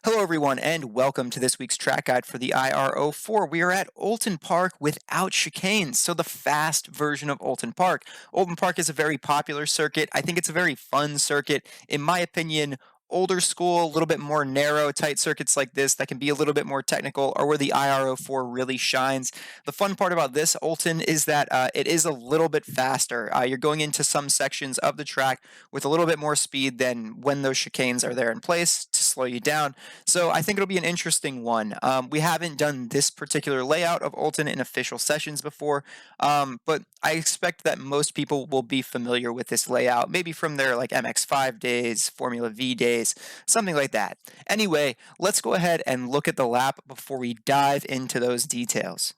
Hello, everyone, and welcome to this week's track guide for the IRO4. We are at Oulton Park without chicanes, so the fast version of Oulton Park. Oulton Park is a very popular circuit. I think it's a very fun circuit. In my opinion, older school, a little bit more narrow, tight circuits like this that can be a little bit more technical are where the IRO4 really shines. The fun part about this Oulton is that it is a little bit faster. You're going into some sections of the track with a little bit more speed than when those chicanes are there in place to slow you down. So I think it'll be an interesting one. We haven't done this particular layout of Oulton in official sessions before, but I expect that most people will be familiar with this layout, maybe from their like MX5 days, Formula V days, something like that. Anyway, let's go ahead and look at the lap before we dive into those details.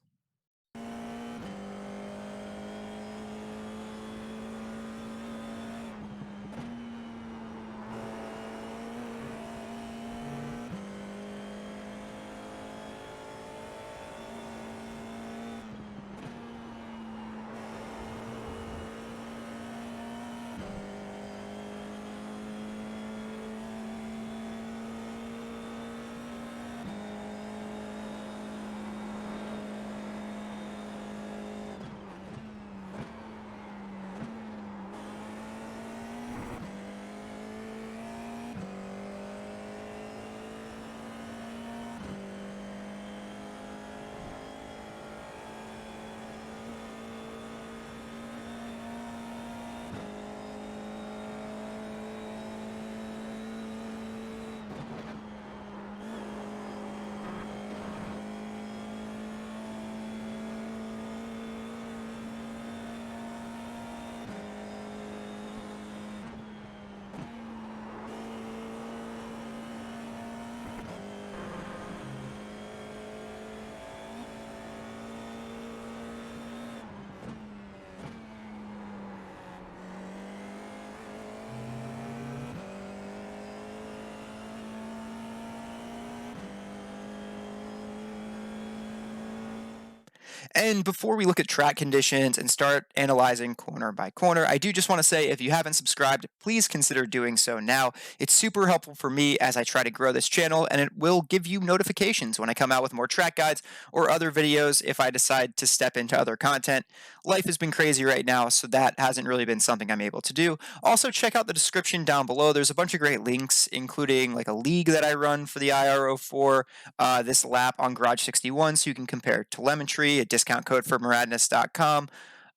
And before we look at track conditions and start analyzing corner by corner, I do just want to say if you haven't subscribed, please consider doing so now. It's super helpful for me as I try to grow this channel, and it will give you notifications when I come out with more track guides or other videos if I decide to step into other content. Life has been crazy right now, so that hasn't really been something I'm able to do. Also, check out the description down below. There's a bunch of great links, including like a league that I run for the IRO4, this lap on Garage 61 so you can compare telemetry, a discount code for Maradness.com.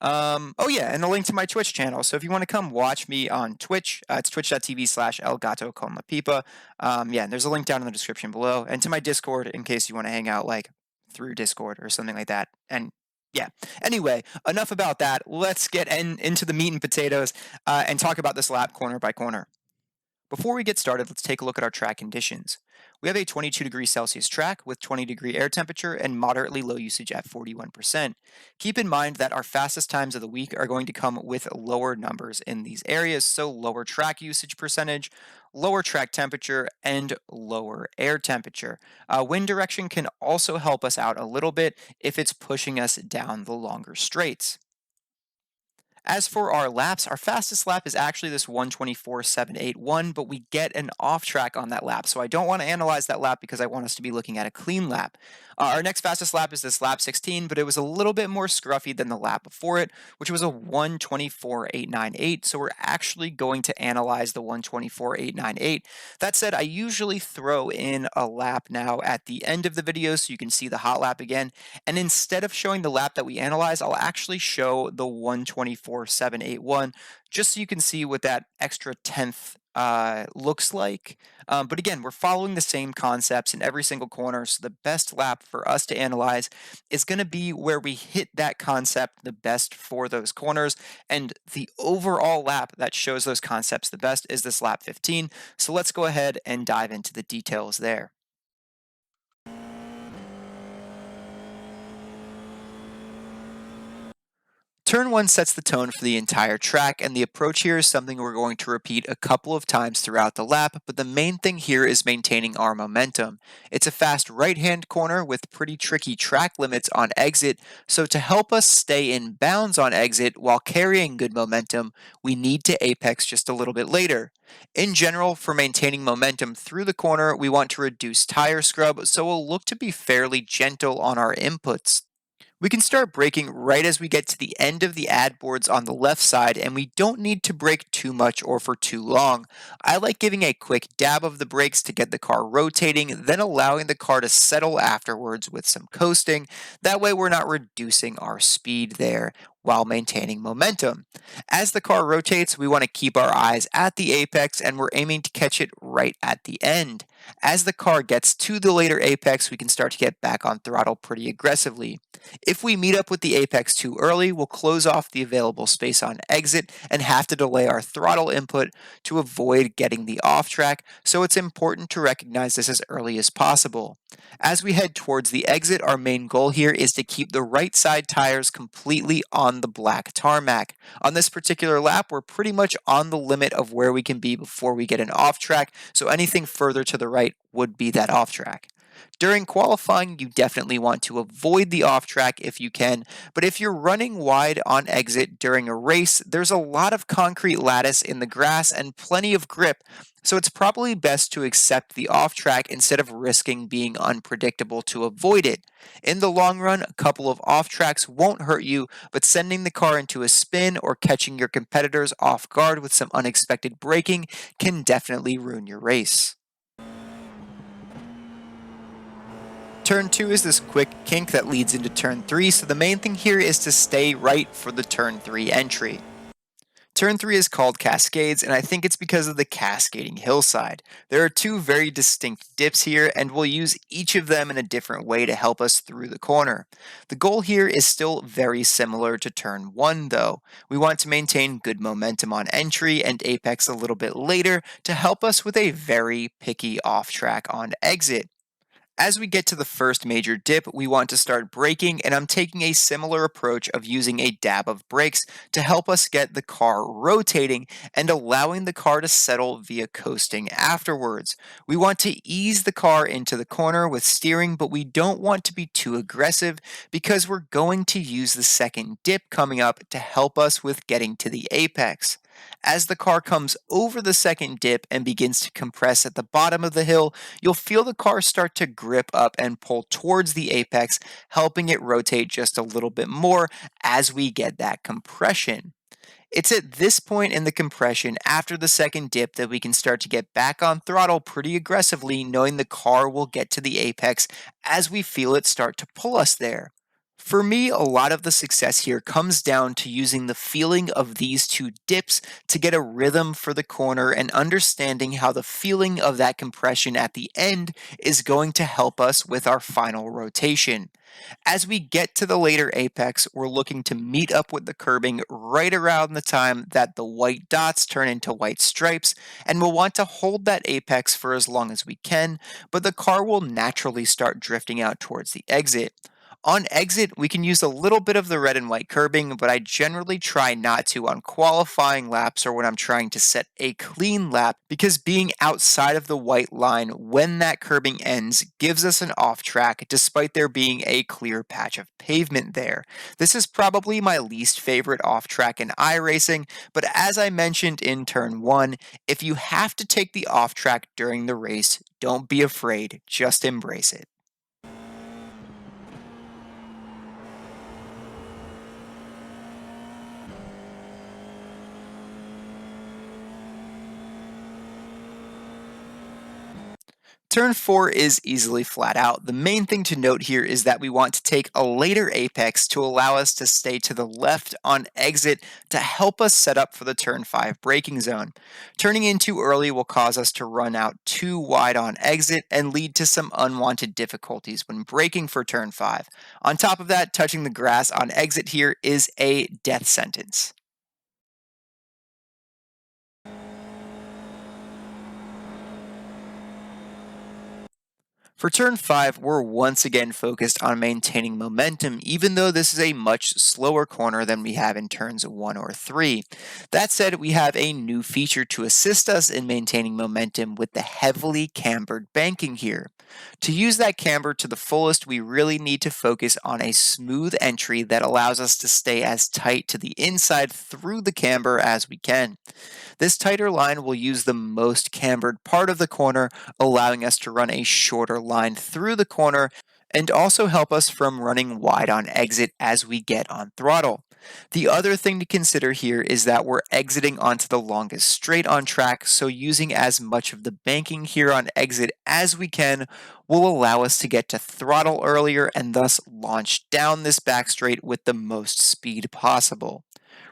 Oh yeah, and a link to my Twitch channel. So if you want to come watch me on Twitch, it's twitch.tv/ElGatoConLaPipa. Yeah, and there's a link down in the description below, and to my Discord in case you want to hang out like through Discord or something like that. And yeah. Anyway, enough about that. Let's get into the meat and potatoes and talk about this lap corner by corner. Before we get started, let's take a look at our track conditions. We have a 22 degrees Celsius track with 20-degree air temperature and moderately low usage at 41%. Keep in mind that our fastest times of the week are going to come with lower numbers in these areas, so lower track usage percentage, lower track temperature, and lower air temperature. Wind direction can also help us out a little bit if it's pushing us down the longer straights. As for our laps, our fastest lap is actually this 124.781, but we get an off track on that lap. So I don't want to analyze that lap because I want us to be looking at a clean lap. Our next fastest lap is this lap 16, but it was a little bit more scruffy than the lap before it, which was a 124.898. So we're actually going to analyze the 124.898. That said, I usually throw in a lap now at the end of the video so you can see the hot lap again. And instead of showing the lap that we analyze, I'll actually show the 124.781 just so you can see what that extra tenth looks like. But again, we're following the same concepts in every single corner. So the best lap for us to analyze is going to be where we hit that concept the best for those corners. And the overall lap that shows those concepts the best is this lap 15. So let's go ahead and dive into the details there. Turn 1 sets the tone for the entire track, and the approach here is something we're going to repeat a couple of times throughout the lap, but the main thing here is maintaining our momentum. It's a fast right-hand corner with pretty tricky track limits on exit, so to help us stay in bounds on exit while carrying good momentum, we need to apex just a little bit later. In general, for maintaining momentum through the corner, we want to reduce tire scrub, so we'll look to be fairly gentle on our inputs. We can start braking right as we get to the end of the ad boards on the left side, and we don't need to brake too much or for too long. I like giving a quick dab of the brakes to get the car rotating, then allowing the car to settle afterwards with some coasting. That way we're not reducing our speed there while maintaining momentum. As the car rotates, we want to keep our eyes at the apex, and we're aiming to catch it right at the end. As the car gets to the later apex, we can start to get back on throttle pretty aggressively. If we meet up with the apex too early, we'll close off the available space on exit and have to delay our throttle input to avoid getting the off track, so it's important to recognize this as early as possible. As we head towards the exit, our main goal here is to keep the right side tires completely on the black tarmac. On this particular lap, we're pretty much on the limit of where we can be before we get an off track, so anything further to the right would be that off track. During qualifying, you definitely want to avoid the off track if you can, but if you're running wide on exit during a race, there's a lot of concrete lattice in the grass and plenty of grip, so it's probably best to accept the off track instead of risking being unpredictable to avoid it. In the long run, a couple of off tracks won't hurt you, but sending the car into a spin or catching your competitors off guard with some unexpected braking can definitely ruin your race. Turn 2 is this quick kink that leads into turn 3, so the main thing here is to stay right for the turn 3 entry. Turn 3 is called Cascades, and I think it's because of the cascading hillside. There are two very distinct dips here, and we'll use each of them in a different way to help us through the corner. The goal here is still very similar to turn 1 though. We want to maintain good momentum on entry and apex a little bit later to help us with a very picky off track on exit. As we get to the first major dip, we want to start braking, and I'm taking a similar approach of using a dab of brakes to help us get the car rotating and allowing the car to settle via coasting afterwards. We want to ease the car into the corner with steering, but we don't want to be too aggressive because we're going to use the second dip coming up to help us with getting to the apex. As the car comes over the second dip and begins to compress at the bottom of the hill, you'll feel the car start to grip up and pull towards the apex, helping it rotate just a little bit more as we get that compression. It's at this point in the compression after the second dip that we can start to get back on throttle pretty aggressively, knowing the car will get to the apex as we feel it start to pull us there. For me, a lot of the success here comes down to using the feeling of these two dips to get a rhythm for the corner and understanding how the feeling of that compression at the end is going to help us with our final rotation. As we get to the later apex, we're looking to meet up with the curbing right around the time that the white dots turn into white stripes, and we'll want to hold that apex for as long as we can, but the car will naturally start drifting out towards the exit. On exit, we can use a little bit of the red and white curbing, but I generally try not to on qualifying laps or when I'm trying to set a clean lap because being outside of the white line when that curbing ends gives us an off track despite there being a clear patch of pavement there. This is probably my least favorite off track in iRacing, but as I mentioned in turn 1, if you have to take the off track during the race, don't be afraid, just embrace it. Turn 4 is easily flat out. The main thing to note here is that we want to take a later apex to allow us to stay to the left on exit to help us set up for the turn 5 braking zone. Turning in too early will cause us to run out too wide on exit and lead to some unwanted difficulties when braking for turn 5. On top of that, touching the grass on exit here is a death sentence. For turn 5, we're once again focused on maintaining momentum, even though this is a much slower corner than we have in turns 1 or 3. That said, we have a new feature to assist us in maintaining momentum with the heavily cambered banking here. To use that camber to the fullest, we really need to focus on a smooth entry that allows us to stay as tight to the inside through the camber as we can. This tighter line will use the most cambered part of the corner, allowing us to run a shorter line through the corner and also help us from running wide on exit as we get on throttle. The other thing to consider here is that we're exiting onto the longest straight on track, so using as much of the banking here on exit as we can will allow us to get to throttle earlier and thus launch down this back straight with the most speed possible.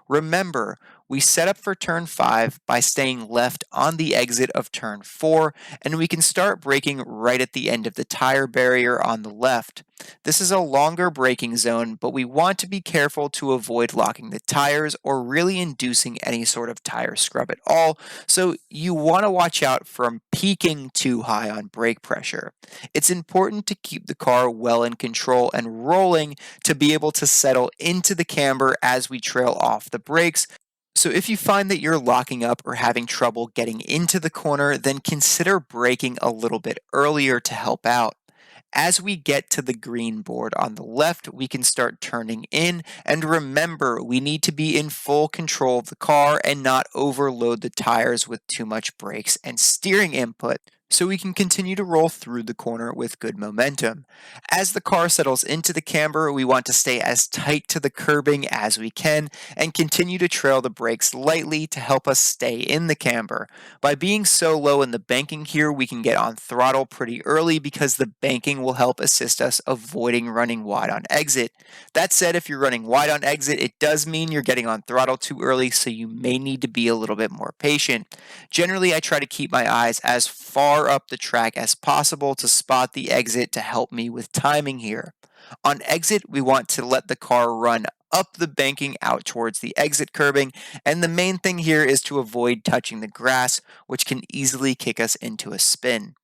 Remember, we set up for turn 5 by staying left on the exit of turn 4, and we can start braking right at the end of the tire barrier on the left. This is a longer braking zone, but we want to be careful to avoid locking the tires or really inducing any sort of tire scrub at all, so you want to watch out from peaking too high on brake pressure. It's important to keep the car well in control and rolling to be able to settle into the camber as we trail off the brakes. So if you find that you're locking up or having trouble getting into the corner, then consider braking a little bit earlier to help out. As we get to the green board on the left, we can start turning in, and remember, we need to be in full control of the car and not overload the tires with too much brakes and steering input, so we can continue to roll through the corner with good momentum. As the car settles into the camber, we want to stay as tight to the curbing as we can and continue to trail the brakes lightly to help us stay in the camber. By being so low in the banking here, we can get on throttle pretty early because the banking will help assist us avoiding running wide on exit. That said, if you're running wide on exit, it does mean you're getting on throttle too early, so you may need to be a little bit more patient. Generally, I try to keep my eyes as far up the track as possible to spot the exit to help me with timing here. On exit, we want to let the car run up the banking out towards the exit curbing, and the main thing here is to avoid touching the grass, which can easily kick us into a spin.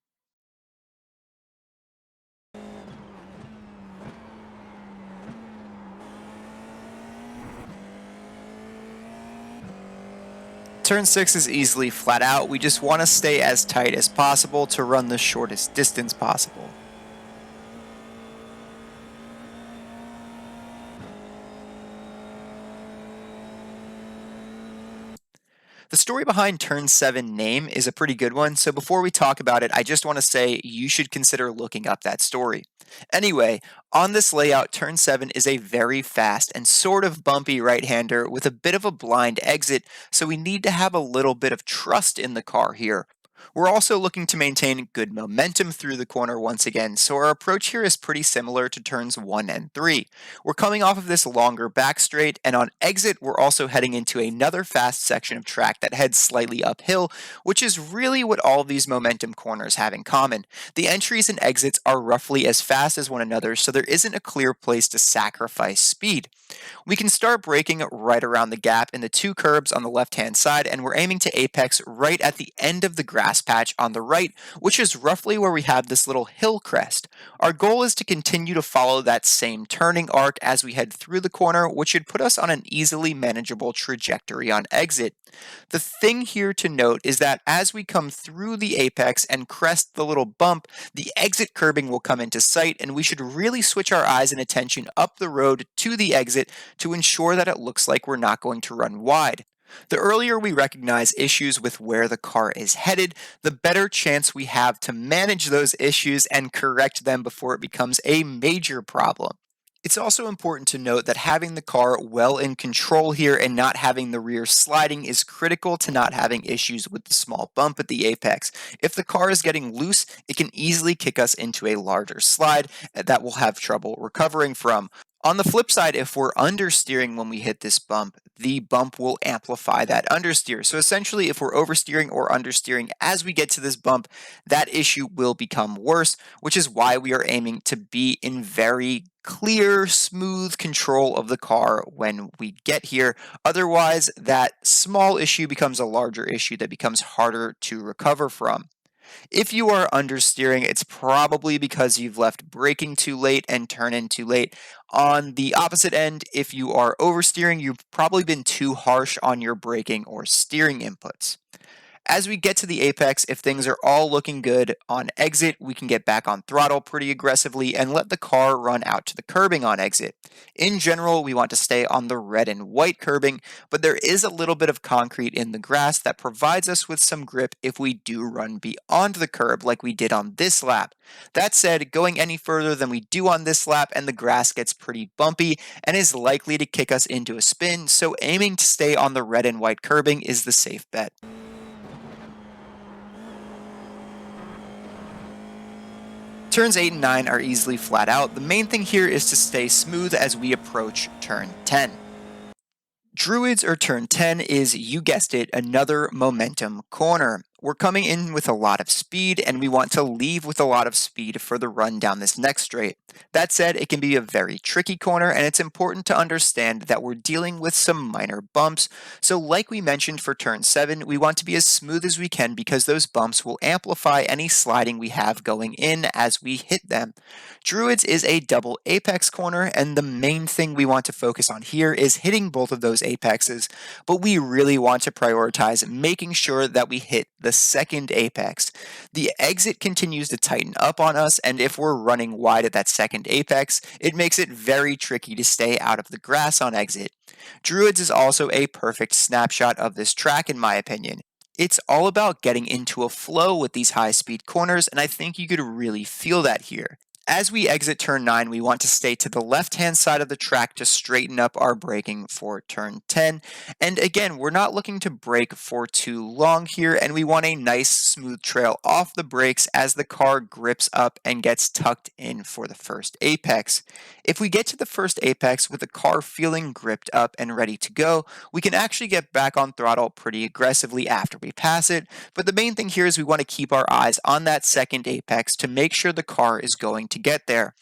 Turn 6 is easily flat out, we just want to stay as tight as possible to run the shortest distance possible. The story behind Turn 7 name is a pretty good one, so before we talk about it, I just want to say you should consider looking up that story. Anyway, on this layout, Turn 7 is a very fast and sort of bumpy right-hander with a bit of a blind exit, so we need to have a little bit of trust in the car here. We're also looking to maintain good momentum through the corner once again, so our approach here is pretty similar to turns 1 and 3. We're coming off of this longer back straight, and on exit, we're also heading into another fast section of track that heads slightly uphill, which is really what all of these momentum corners have in common. The entries and exits are roughly as fast as one another, so there isn't a clear place to sacrifice speed. We can start braking right around the gap in the two curbs on the left-hand side, and we're aiming to apex right at the end of the grass patch on the right, which is roughly where we have this little hill crest. Our goal is to continue to follow that same turning arc as we head through the corner, which should put us on an easily manageable trajectory on exit. The thing here to note is that as we come through the apex and crest the little bump, the exit curbing will come into sight, and we should really switch our eyes and attention up the road to the exit to ensure that it looks like we're not going to run wide. The earlier we recognize issues with where the car is headed, the better chance we have to manage those issues and correct them before it becomes a major problem. It's also important to note that having the car well in control here and not having the rear sliding is critical to not having issues with the small bump at the apex. If the car is getting loose, it can easily kick us into a larger slide that we'll have trouble recovering from. On the flip side, if we're understeering when we hit this bump, the bump will amplify that understeer. So essentially, if we're oversteering or understeering as we get to this bump, that issue will become worse, which is why we are aiming to be in very clear, smooth control of the car when we get here. Otherwise, that small issue becomes a larger issue that becomes harder to recover from. If you are understeering, it's probably because you've left braking too late and turn in too late. On the opposite end, if you are oversteering, you've probably been too harsh on your braking or steering inputs. As we get to the apex, if things are all looking good on exit, we can get back on throttle pretty aggressively and let the car run out to the curbing on exit. In general, we want to stay on the red and white curbing, but there is a little bit of concrete in the grass that provides us with some grip if we do run beyond the curb like we did on this lap. That said, going any further than we do on this lap and the grass gets pretty bumpy and is likely to kick us into a spin, so aiming to stay on the red and white curbing is the safe bet. Turns 8 and 9 are easily flat out. The main thing here is to stay smooth as we approach turn 10. Druids or turn 10 is, you guessed it, another momentum corner. We're coming in with a lot of speed and we want to leave with a lot of speed for the run down this next straight. That said, it can be a very tricky corner and it's important to understand that we're dealing with some minor bumps. So like we mentioned for turn 7, we want to be as smooth as we can because those bumps will amplify any sliding we have going in as we hit them. Druids is a double apex corner and the main thing we want to focus on here is hitting both of those apexes, but we really want to prioritize making sure that we hit the second apex. The exit continues to tighten up on us, and if we're running wide at that second apex, it makes it very tricky to stay out of the grass on exit. Druids is also a perfect snapshot of this track in my opinion. It's all about getting into a flow with these high speed corners, and I think you could really feel that here. As we exit turn 9, we want to stay to the left-hand side of the track to straighten up our braking for turn 10. And again, we're not looking to brake for too long here, and we want a nice smooth trail off the brakes as the car grips up and gets tucked in for the first apex. If we get to the first apex with the car feeling gripped up and ready to go, we can actually get back on throttle pretty aggressively after we pass it, but the main thing here is we want to keep our eyes on that second apex to make sure the car is going to get there.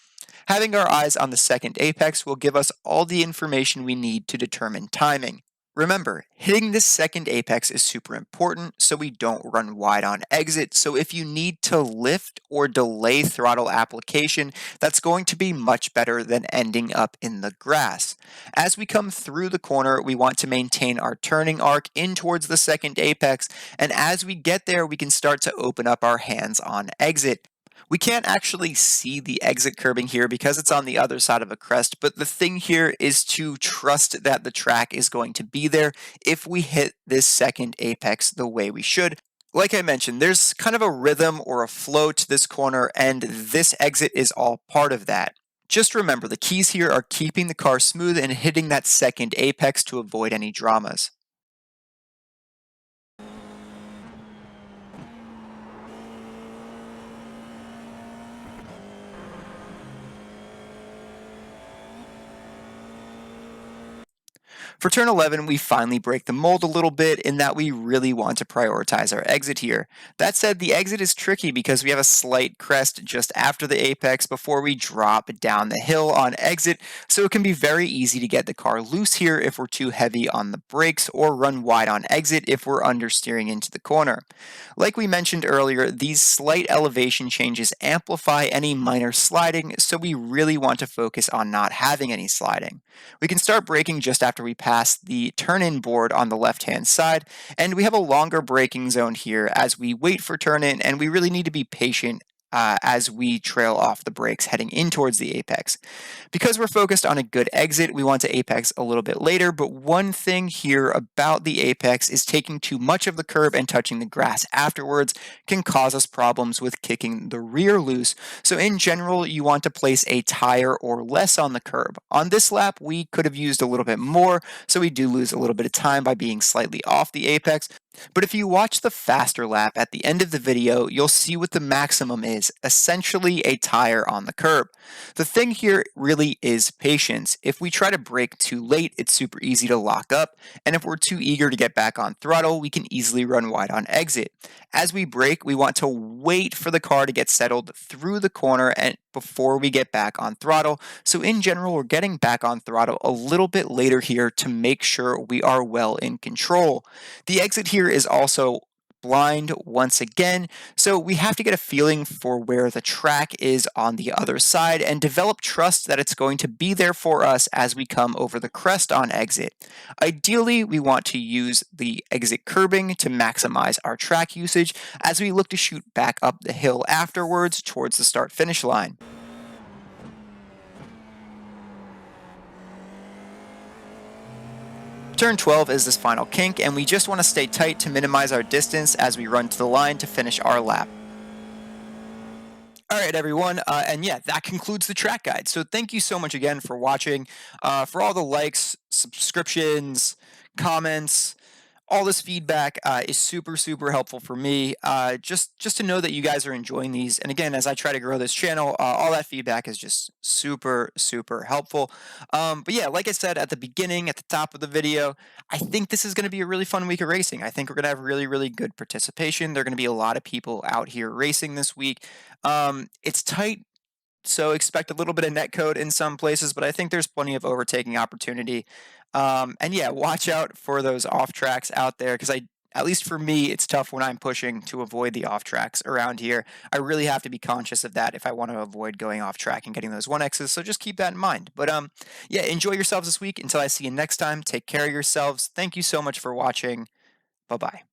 Having our eyes on the second apex will give us all the information we need to determine timing. Remember, hitting this second apex is super important so we don't run wide on exit, so if you need to lift or delay throttle application, that's going to be much better than ending up in the grass. As we come through the corner, we want to maintain our turning arc in towards the second apex, and as we get there, we can start to open up our hands on exit. We can't actually see the exit curbing here because it's on the other side of a crest, but the thing here is to trust that the track is going to be there if we hit this second apex the way we should. Like I mentioned, there's kind of a rhythm or a flow to this corner, and this exit is all part of that. Just remember, the keys here are keeping the car smooth and hitting that second apex to avoid any dramas. For turn 11, we finally break the mold a little bit in that we really want to prioritize our exit here. That said, the exit is tricky because we have a slight crest just after the apex before we drop down the hill on exit, so it can be very easy to get the car loose here if we're too heavy on the brakes or run wide on exit if we're understeering into the corner. Like we mentioned earlier, these slight elevation changes amplify any minor sliding, so we really want to focus on not having any sliding. We can start braking just after we pass the turn-in board on the left-hand side, and we have a longer braking zone here as we wait for turn-in, and we really need to be patient as we trail off the brakes heading in towards the apex. Because we're focused on a good exit, we want to apex a little bit later, but one thing here about the apex is taking too much of the curb and touching the grass afterwards can cause us problems with kicking the rear loose. So in general, you want to place a tire or less on the curb. On this lap, we could have used a little bit more, so we do lose a little bit of time by being slightly off the apex. But if you watch the faster lap at the end of the video, you'll see what the maximum is, essentially a tire on the curb. The thing here really is patience. If we try to brake too late, it's super easy to lock up, and if we're too eager to get back on throttle, we can easily run wide on exit. As we brake, we want to wait for the car to get settled through the corner and before we get back on throttle. So in general, we're getting back on throttle a little bit later here to make sure we are well in control. The exit here is also blind once again, so we have to get a feeling for where the track is on the other side and develop trust that it's going to be there for us as we come over the crest on exit. Ideally, we want to use the exit curbing to maximize our track usage as we look to shoot back up the hill afterwards towards the start-finish line. Turn 12 is this final kink, and we just want to stay tight to minimize our distance as we run to the line to finish our lap. All right, everyone, and yeah, that concludes the track guide. So thank you so much again for watching, for all the likes, subscriptions, comments, all this feedback is super, super helpful for me. Just to know that you guys are enjoying these, and again, as I try to grow this channel, all that feedback is just super, super helpful. But yeah, like I said at the beginning, at the top of the video, I think this is going to be a really fun week of racing. I think we're going to have really, really good participation. There are going to be a lot of people out here racing this week. It's tight, so expect a little bit of netcode in some places, but I think there's plenty of overtaking opportunity. And yeah, watch out for those off tracks out there because at least for me, it's tough when I'm pushing to avoid the off tracks around here. I really have to be conscious of that if I want to avoid going off track and getting those 1Xs. So just keep that in mind. But yeah, enjoy yourselves this week. Until I see you next time, take care of yourselves. Thank you so much for watching. Bye bye.